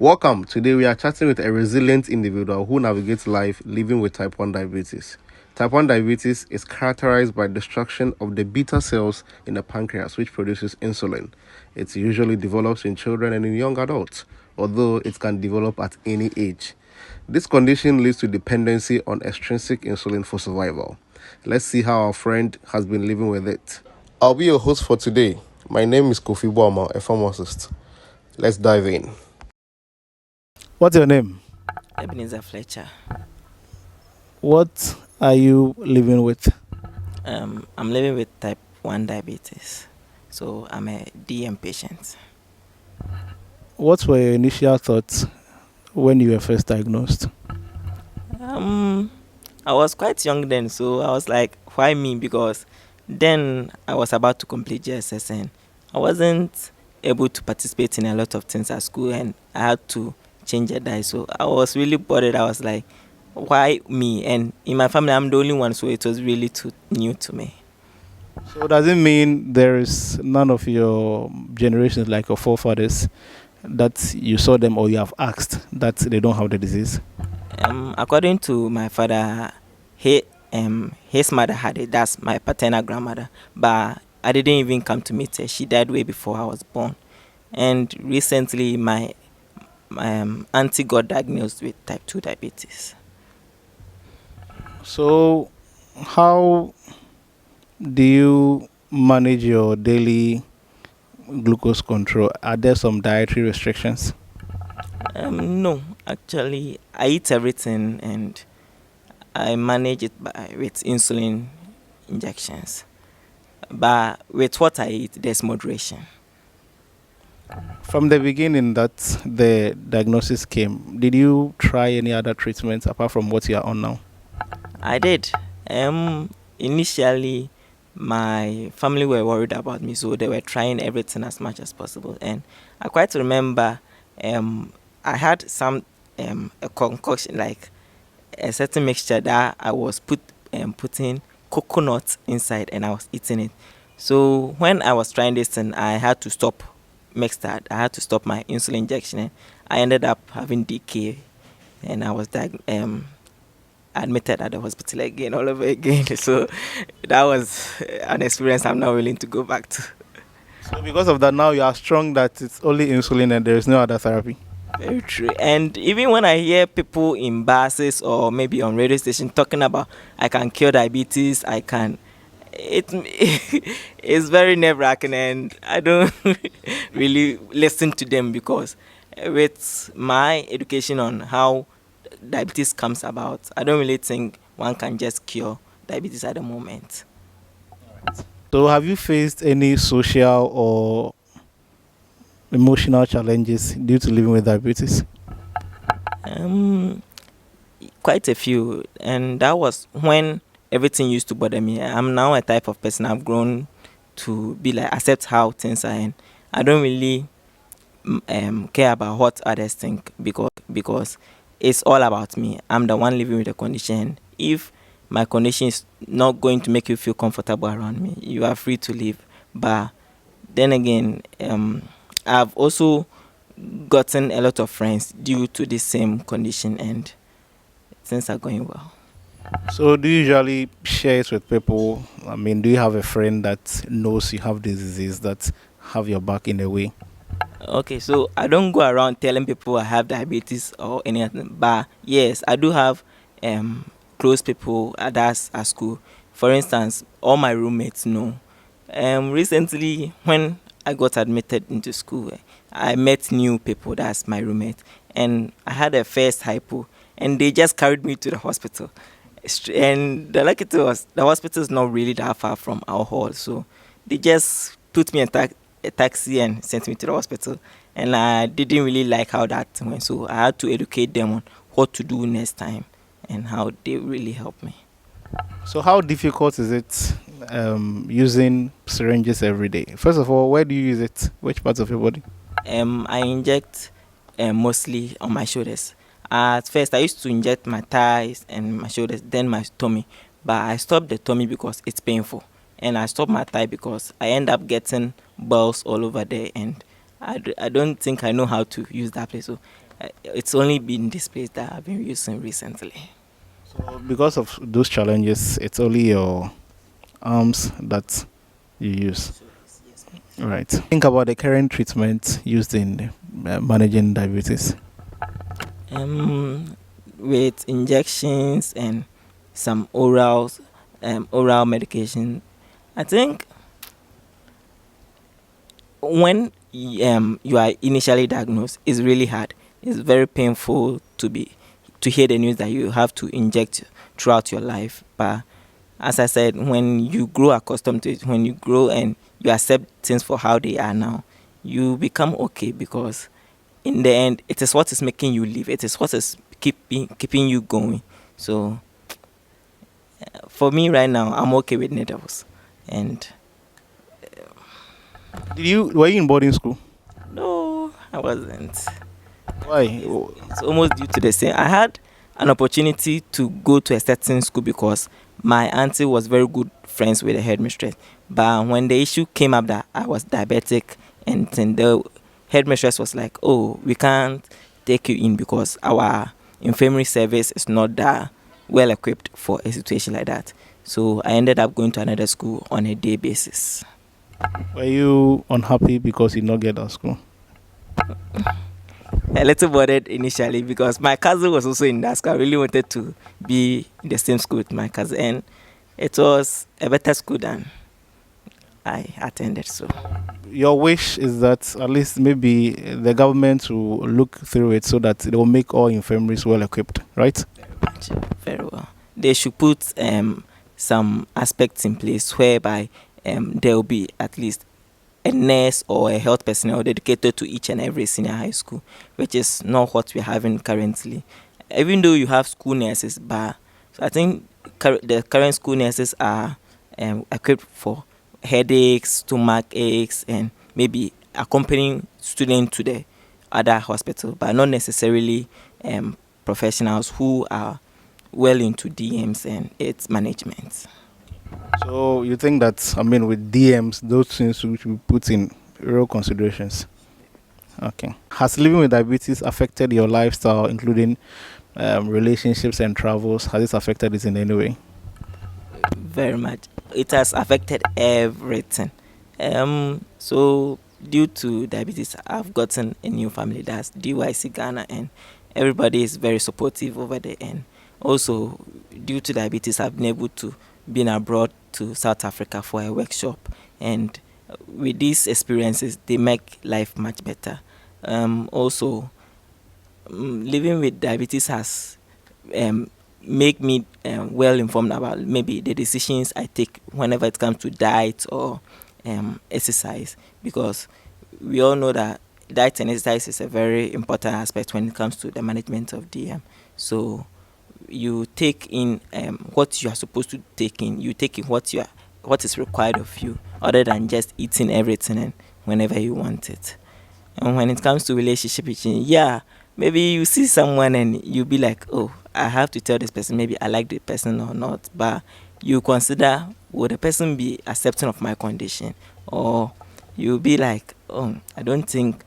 Welcome. Today we are chatting with a resilient individual who navigates life living with type 1 diabetes. Type 1 diabetes is characterized by destruction of the beta cells in the pancreas, which produces insulin. It usually develops in children and in young adults, although it can develop at any age. This condition leads to dependency on extrinsic insulin for survival. Let's see how our friend has been living with it. I'll be your host for today. My name is Kofi Boama, a pharmacist. Let's dive in. What's your name? Ebenezer Fletcher. What are you living with? I'm living with type 1 diabetes. So I'm a DM patient. What were your initial thoughts when you were first diagnosed? I was quite young then, so I was like, why me? Because then I was about to complete JSS and I wasn't able to participate in a lot of things at school and I had to change a diet. So I was really bothered. I was like, why me? And in my family, I'm the only one, so it was really too new to me. So does it mean there is none of your generations, like your forefathers, that you saw them or you have asked that they don't have the disease? According to my father, his mother had it. That's my paternal grandmother. But I didn't even come to meet her. She died way before I was born. And recently, my auntie got diagnosed with type 2 diabetes. So how do you manage your daily glucose control? Are there some dietary restrictions? No, actually, I eat everything and I manage it with insulin injections. But with what I eat, there's moderation. From the beginning that the diagnosis came, did you try any other treatments apart from what you are on now? I did. Initially, my family were worried about me, so they were trying everything as much as possible. And I quite remember I had some a concoction, like a certain mixture that I was putting coconut inside and I was eating it. So when I was trying this and I had to stop mixed. I had to stop my insulin injection and I ended up having DK and I was admitted at the hospital again all over again. So that was an experience I'm not willing to go back to. So because of that, now you are strong that it's only insulin and there is no other therapy? Very true. And even when I hear people in buses or maybe on radio station talking about I can cure diabetes, it's very nerve-wracking and I don't really listen to them because with my education on how diabetes comes about, I don't really think one can just cure diabetes at the moment. So have you faced any social or emotional challenges due to living with diabetes? Quite a few, and that was when everything used to bother me. I'm now a type of person I've grown to be like accept how things are, and I don't really care about what others think because it's all about me. I'm the one living with the condition. If my condition is not going to make you feel comfortable around me, you are free to leave. But then again, I've also gotten a lot of friends due to the same condition, and things are going well. So do you usually share it with people? I mean, do you have a friend that knows you have this disease that have your back in a way? Okay, so I don't go around telling people I have diabetes or anything, but yes, I do have close people that's at school. For instance, all my roommates know. Recently, when I got admitted into school, I met new people. That's my roommate, and I had a first hypo, and they just carried me to the hospital. And the lucky thing was the hospital is not really that far from our hall, so they just put me in a taxi and sent me to the hospital. And I didn't really like how that went, so I had to educate them on what to do next time and how they really helped me. So how difficult is it using syringes every day? First of all, where do you use it? Which parts of your body? I inject mostly on my shoulders. At first, I used to inject my thighs and my shoulders, then my tummy. But I stopped the tummy because it's painful. And I stopped my thigh because I end up getting balls all over there and I don't think I know how to use that place. So it's only been this place that I've been using recently. So because of those challenges, it's only your arms that you use. Yes. Right. Think about the current treatment used in managing diabetes. Um, with injections and some oral medication. I think when you are initially diagnosed, it's really hard. It's very painful to hear the news that you have to inject throughout your life. But as I said, when you grow accustomed to it, when you grow and you accept things for how they are now, you become okay, because in the end, it is what is making you live. It is what is keeping you going. So for me right now, I'm okay with needles. And Did you were you in boarding school? no, I wasn't. Why? It's almost due to the same. I had an opportunity to go to a certain school because my auntie was very good friends with the headmistress. But when the issue came up that I was diabetic, and then the headmistress was like, "Oh, we can't take you in because our infirmary service is not that well equipped for a situation like that." So I ended up going to another school on a day basis. Were you unhappy because you did not get that school? A little bothered initially because my cousin was also in that school. I really wanted to be in the same school with my cousin, and it was a better school than I attended. So Your wish is that at least maybe the government will look through it so that they will make all infirmaries well equipped, right? much, very well. They should put some aspects in place whereby there will be at least a nurse or a health personnel dedicated to each and every senior high school, which is not what we're having currently. Even though you have school nurses, but so I think the current school nurses are equipped for headaches, stomach aches, and maybe accompanying students to the other hospital, but not necessarily professionals who are well into DMs and its management. So you think that with DMs, those things which we put in real considerations. Okay. Has living with diabetes affected your lifestyle, including relationships and travels? Has it affected it in any way? Very much. It has affected everything. So due to diabetes, I've gotten a new family, that's DYC Ghana, and everybody is very supportive over there. And also, due to diabetes, I've been able to been abroad to South Africa for a workshop, and with these experiences, they make life much better. Also, living with diabetes has um, make me well informed about maybe the decisions I take whenever it comes to diet or exercise, because we all know that diet and exercise is a very important aspect when it comes to the management of DM. So you take in what you are supposed to take in. You take in what is required of you, other than just eating everything and whenever you want it. And when it comes to relationship, yeah, maybe you see someone and you be like, oh, I have to tell this person, maybe I like the person or not. But you consider, would the person be accepting of my condition? Or you be like, oh, I don't think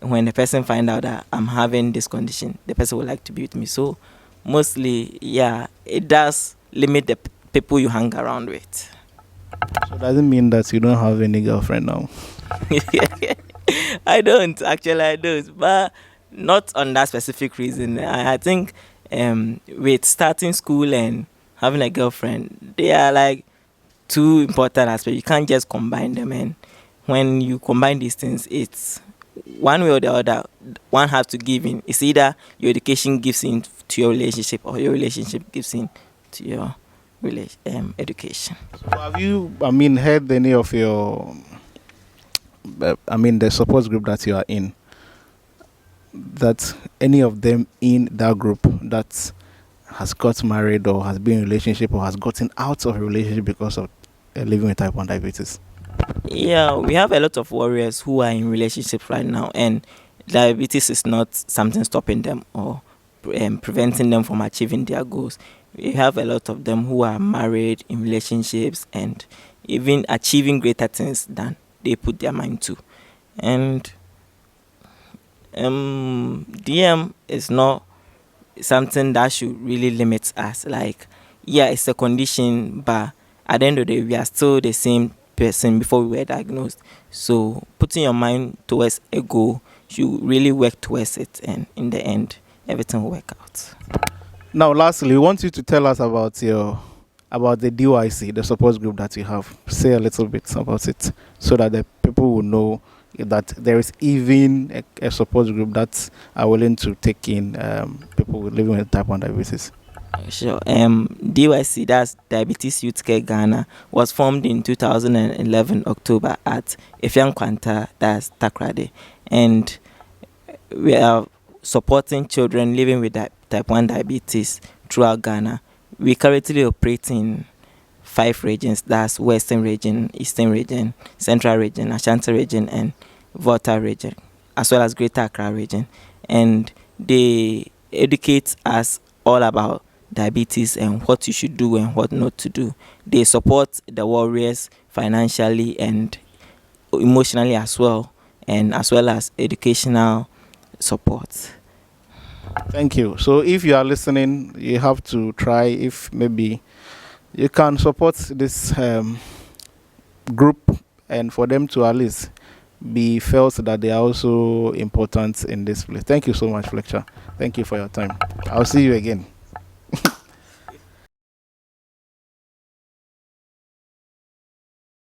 when the person find out that I'm having this condition, the person would like to be with me. So mostly, yeah, it does limit the people you hang around with. So does it mean that you don't have any girlfriend now? I don't, but not on that specific reason. I think with starting school and having a girlfriend, they are like two important aspects. You can't just combine them, and when you combine these things, it's one way or the other. One has to give in. It's either your education gives in to your relationship, or your relationship gives in to your education. So have you, heard any of your, the support group that you are in, that any of them in that group that has got married or has been in a relationship or has gotten out of a relationship because of living with type 1 diabetes? Yeah, we have a lot of warriors who are in relationships right now, and diabetes is not something stopping them or preventing them from achieving their goals. We have a lot of them who are married, in relationships, and even achieving greater things than they put their mind to. And DM is not something that should really limit us. Like, yeah, it's a condition, but at the end of the day, we are still the same person before we were diagnosed. So putting your mind towards a goal, you really work towards it, and in the end, everything will work out. Now, lastly, we want you to tell us about the DYC, the support group that you have. Say a little bit about it, so that the people will know that there is even a support group that are willing to take in people living with type 1 diabetes. Sure. DYC, that's Diabetes Youthcare Ghana, was formed in 2011 October at Efiang Kwanta, that's Takrade, and we are supporting children living with type 1 diabetes throughout Ghana. We currently operate in 5 regions, that's Western region, Eastern region, Central region, Ashanti region, and Volta region, as well as Greater Accra region. And they educate us all about diabetes and what you should do and what not to do. They support the warriors financially and emotionally as well, and as well as educational support. Thank you. So if you are listening, you have to try, if maybe you can support this group, and for them to at least be felt that they are also important in this place. Thank you so much, Fletcher. Thank you for your time. I'll see you again.